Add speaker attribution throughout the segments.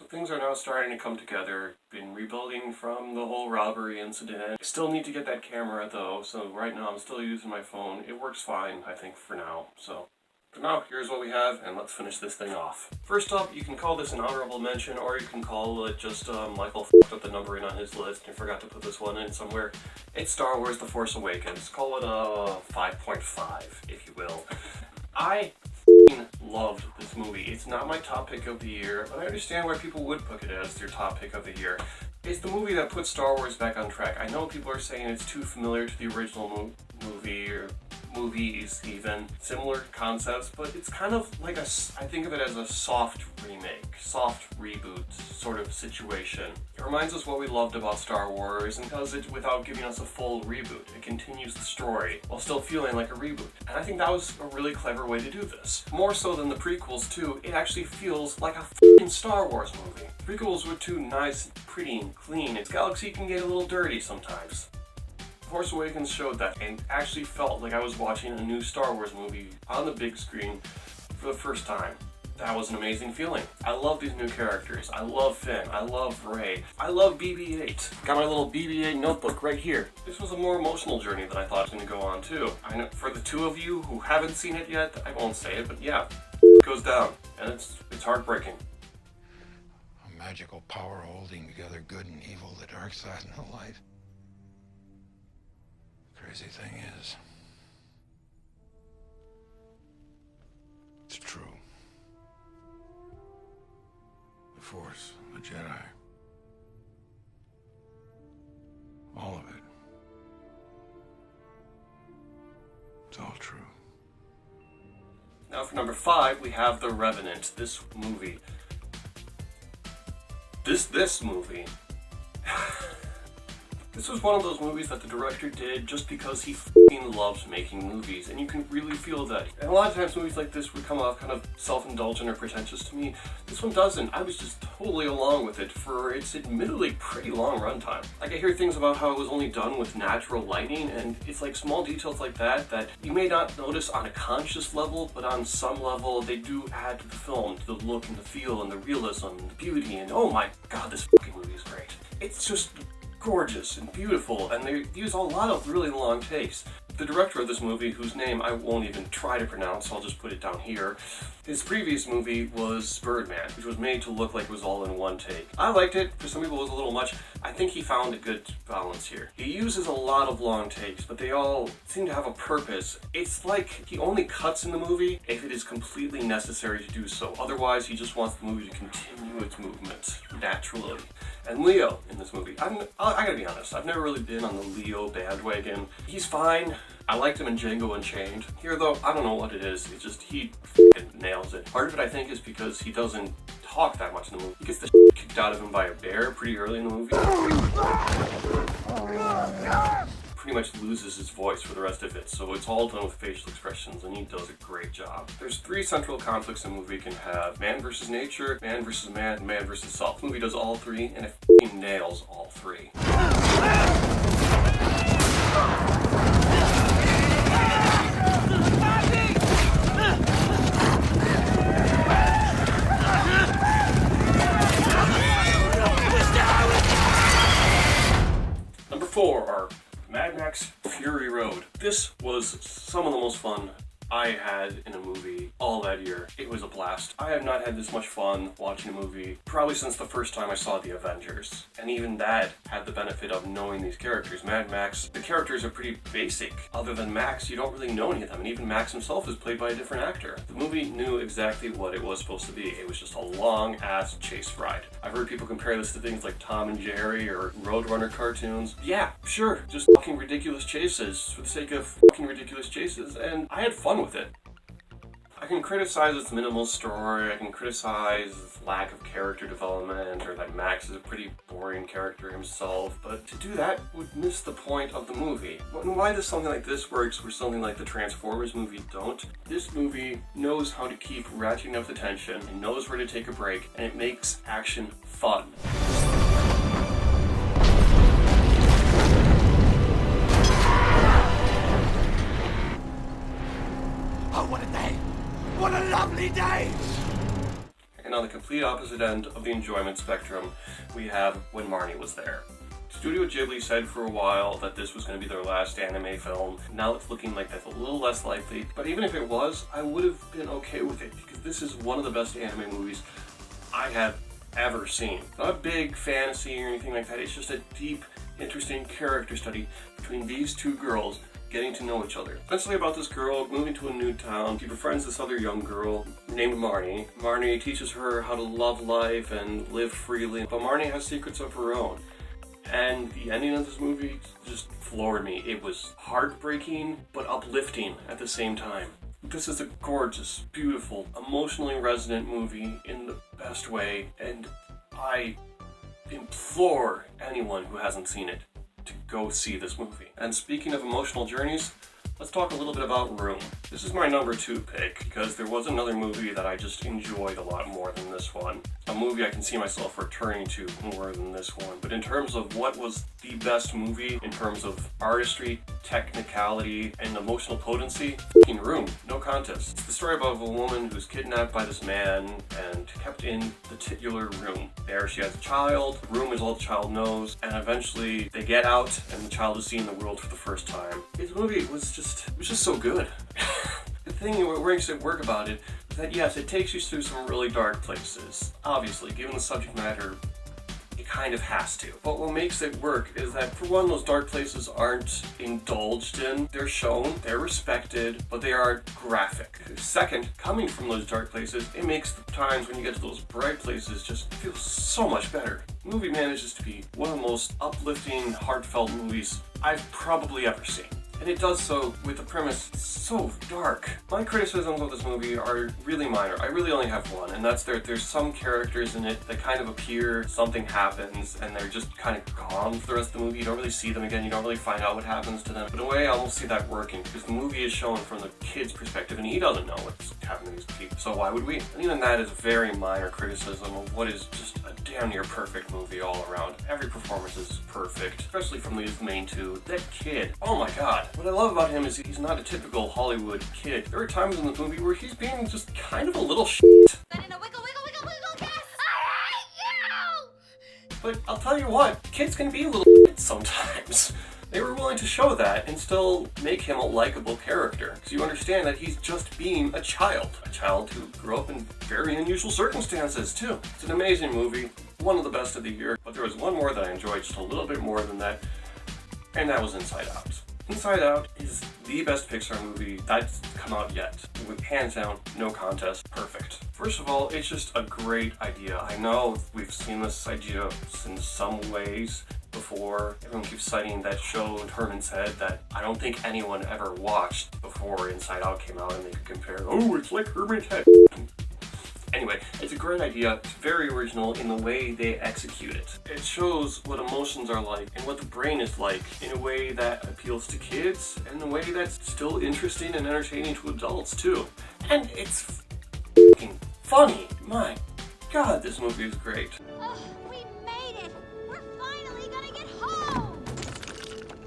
Speaker 1: Things are now starting to come together. Been rebuilding from the whole robbery incident. I still need to get that camera though, so right now I'm still using my phone. It works fine, I think, for now. So for now, here's what we have, and let's finish this thing off. First up, you can call this an honorable mention, or you can call it just Michael f***ed up the numbering on his list and forgot to put this one in somewhere. It's Star Wars The Force Awakens. Call it a 5.5, if you will. I loved this movie. It's not my top pick of the year, but I understand why people would put it as their top pick of the year. It's the movie that puts Star Wars back on track. I know people are saying it's too familiar to the original movie, or movies even, similar concepts, but it's kind of like I think of it as a soft remake, soft reboot sort of situation. It reminds us what we loved about Star Wars and does it without giving us a full reboot. It continues the story while still feeling like a reboot. And I think that was a really clever way to do this. More so than the prequels too, it actually feels like a f***ing Star Wars movie. Prequels were too nice, pretty, and clean. Its galaxy can get a little dirty sometimes. Force Awakens showed that and actually felt like I was watching a new Star Wars movie on the big screen for the first time. That was an amazing feeling. I love these new characters. I love Finn. I love Rey. I love BB-8. Got my little BB-8 notebook right here. This was a more emotional journey than I thought it was going to go on too. I know for the two of you who haven't seen it yet, I won't say it, but yeah, it goes down, and it's heartbreaking.
Speaker 2: A magical power holding together good and evil, the dark side and the light. Crazy thing is, it's true. The Force, the Jedi, all of it. It's all true.
Speaker 1: Now for number 5, we have The Revenant, this movie. This movie. This was one of those movies that the director did just because he f***ing loves making movies, and you can really feel that. And a lot of times movies like this would come off kind of self-indulgent or pretentious to me. This one doesn't. I was just totally along with it for its admittedly pretty long runtime. Like, I hear things about how it was only done with natural lighting, and it's like small details like that that you may not notice on a conscious level, but on some level they do add to the film, to the look and the feel and the realism and the beauty, and oh my god, this f***ing movie is great. It's just gorgeous and beautiful, and they use a lot of really long takes. The director of this movie, whose name I won't even try to pronounce, I'll just put it down here, his previous movie was Birdman, which was made to look like it was all in one take. I liked it. For some people it was a little much. I think he found a good balance here. He uses a lot of long takes, but they all seem to have a purpose. It's like he only cuts in the movie if it is completely necessary to do so. Otherwise, he just wants the movie to continue its movement naturally. And Leo in this movie, I gotta be honest, I've never really been on the Leo bandwagon. He's fine. I liked him in Django Unchained. Here though, I don't know what it is. It's just he f***ing nails it. Part of it I think is because he doesn't talk that much in the movie. He gets the shit kicked out of him by a bear pretty early in the movie. Pretty much loses his voice for the rest of it, so it's all done with facial expressions, and he does a great job. There's 3 central conflicts a movie can have: man versus nature, man versus man, and man versus self. The movie does all 3, and it f***ing nails all 3. Number 4 are Mad Max Fury Road. This was some of the most fun I had in a movie all that year. It was a blast. I have not had this much fun watching a movie probably since the first time I saw The Avengers. And even that had the benefit of knowing these characters. Mad Max, the characters are pretty basic. Other than Max, you don't really know any of them. And even Max himself is played by a different actor. The movie knew exactly what it was supposed to be. It was just a long-ass chase ride. I've heard people compare this to things like Tom and Jerry or Roadrunner cartoons. Yeah, sure, just fucking ridiculous chases for the sake of fucking ridiculous chases, and I had fun with it. I can criticize its minimal story, I can criticize its lack of character development, or that Max is a pretty boring character himself, but to do that would miss the point of the movie. Why does something like this works where something like the Transformers movie don't? This movie knows how to keep ratcheting up the tension, and knows where to take a break, and it makes action fun.
Speaker 3: Oh, what a day! What a lovely day!
Speaker 1: And on the complete opposite end of the enjoyment spectrum, we have When Marnie Was There. Studio Ghibli said for a while that this was going to be their last anime film. Now it's looking like that's a little less likely, but even if it was, I would have been okay with it because this is one of the best anime movies I have ever seen. Not a big fantasy or anything like that, it's just a deep, interesting character study between these two girls getting to know each other. Essentially about this girl moving to a new town. She befriends this other young girl named Marnie. Marnie teaches her how to love life and live freely, but Marnie has secrets of her own. And the ending of this movie just floored me. It was heartbreaking, but uplifting at the same time. This is a gorgeous, beautiful, emotionally resonant movie in the best way, and I implore anyone who hasn't seen it to go see this movie. And speaking of emotional journeys, let's talk a little bit about Room. This is my number 2 pick because there was another movie that I just enjoyed a lot more than this one. A movie I can see myself returning to more than this one. But in terms of what was the best movie, in terms of artistry, technicality, and emotional potency, f***ing Room, no contest. It's the story about a woman who's kidnapped by this man and kept in the titular room. There she has a child, the room is all the child knows, and eventually they get out and the child is seeing the world for the first time. This movie was just so good. The thing that makes it work about it is that yes, it takes you through some really dark places. Obviously, given the subject matter, it kind of has to. But what makes it work is that, for one, those dark places aren't indulged in. They're shown, they're respected, but they are graphic. Second, coming from those dark places, it makes the times when you get to those bright places just feel so much better. The movie manages to be one of the most uplifting, heartfelt movies I've probably ever seen. And it does so with a premise so dark. My criticisms of this movie are really minor. I really only have one, and that's there's some characters in it that kind of appear, something happens, and they're just kind of gone for the rest of the movie. You don't really see them again, you don't really find out what happens to them. But in a way, I almost see that working, because the movie is shown from the kid's perspective, and he doesn't know what's happening to these people. So why would we? And even that is a very minor criticism of what is just a damn near perfect movie all around. Every performance is perfect, especially from these main two. That kid, oh my god. What I love about him is he's not a typical Hollywood kid. There are times in the movie where he's being just kind of a little shit. But I'll tell you what, kids can be a little shit sometimes. They were willing to show that and still make him a likable character. Because you understand that he's just being a child. A child who grew up in very unusual circumstances, too. It's an amazing movie, one of the best of the year. But there was one more that I enjoyed just a little bit more than that, and that was Inside Out. Inside Out is the best Pixar movie that's come out yet. With hands down, no contest, perfect. First of all, it's just a great idea. I know we've seen this idea in some ways before. Everyone keeps citing that show in Herman's Head that I don't think anyone ever watched before Inside Out came out and they could compare, oh, it's like Herman's Head. Anyway, it's a great idea. It's very original in the way they execute it. It shows what emotions are like and what the brain is like in a way that appeals to kids and in a way that's still interesting and entertaining to adults too. And it's f***ing funny. My god, this movie is great.
Speaker 3: Oh, we made it! We're finally gonna get home!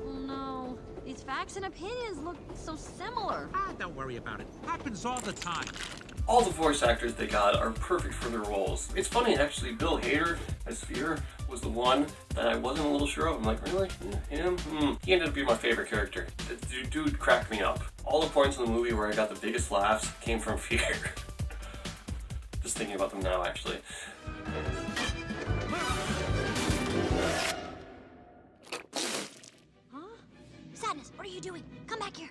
Speaker 3: Oh no, these facts and opinions look so similar.
Speaker 4: Don't worry about it. Happens all the time.
Speaker 1: All the voice actors they got are perfect for their roles. It's funny, actually, Bill Hader as Fear was the one that I wasn't a little sure of. I'm like, really? Him? He ended up being my favorite character. The dude cracked me up. All the points in the movie where I got the biggest laughs came from Fear. Just thinking about them now, actually.
Speaker 3: Huh? Sadness, what are you doing? Come back here.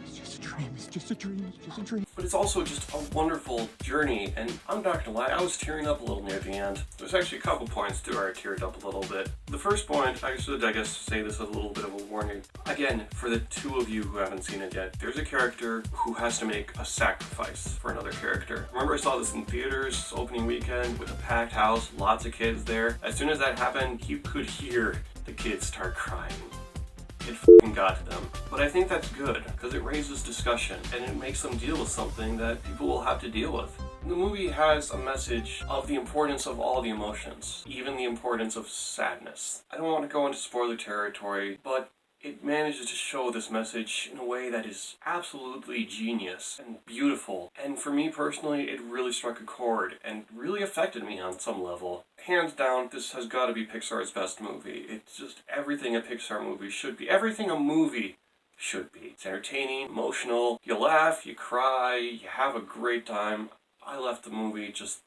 Speaker 5: It's just a dream, it's just a dream, it's just a dream.
Speaker 1: But it's also just a wonderful journey, and I'm not gonna lie, I was tearing up a little near the end. There's actually a couple points to where I teared up a little bit. The first point, I should, say this as a little bit of a warning. Again, for the two of you who haven't seen it yet, there's a character who has to make a sacrifice for another character. Remember I saw this in theaters opening weekend with a packed house, lots of kids there. As soon as that happened, you could hear the kids start crying. It f***ing got to them. But I think that's good, because it raises discussion, and it makes them deal with something that people will have to deal with. The movie has a message of the importance of all the emotions, even the importance of sadness. I don't want to go into spoiler territory, but it manages to show this message in a way that is absolutely genius and beautiful. And for me personally, it really struck a chord and really affected me on some level. Hands down, this has got to be Pixar's best movie. It's just everything a Pixar movie should be. Everything a movie should be. It's entertaining, emotional, you laugh, you cry, you have a great time. I left the movie just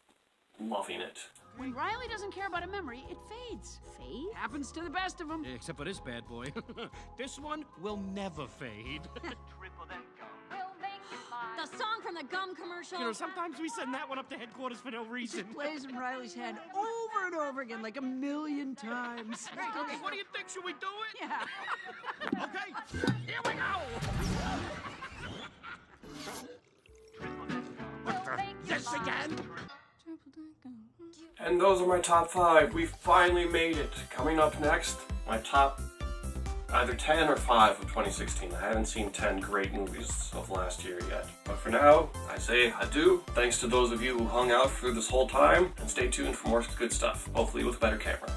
Speaker 1: loving it.
Speaker 6: When Riley doesn't care about a memory, it fades.
Speaker 3: Fade?
Speaker 6: Happens to the best of them.
Speaker 4: Except for this bad boy. This one will never fade.
Speaker 3: The song from the gum commercial.
Speaker 4: You know, sometimes we send that one up to headquarters for no reason.
Speaker 6: Plays in Riley's head over and over again, like 1,000,000 times.
Speaker 4: Hey, what do you think? Should we do it?
Speaker 6: Yeah.
Speaker 4: Okay, here we go! What the? This again?
Speaker 1: And those are my top 5. We finally made it. Coming up next, my top either 10 or 5 of 2016. I haven't seen 10 great movies of last year yet. But for now, I say adieu. Thanks to those of you who hung out through this whole time, and stay tuned for more good stuff, hopefully with a better camera.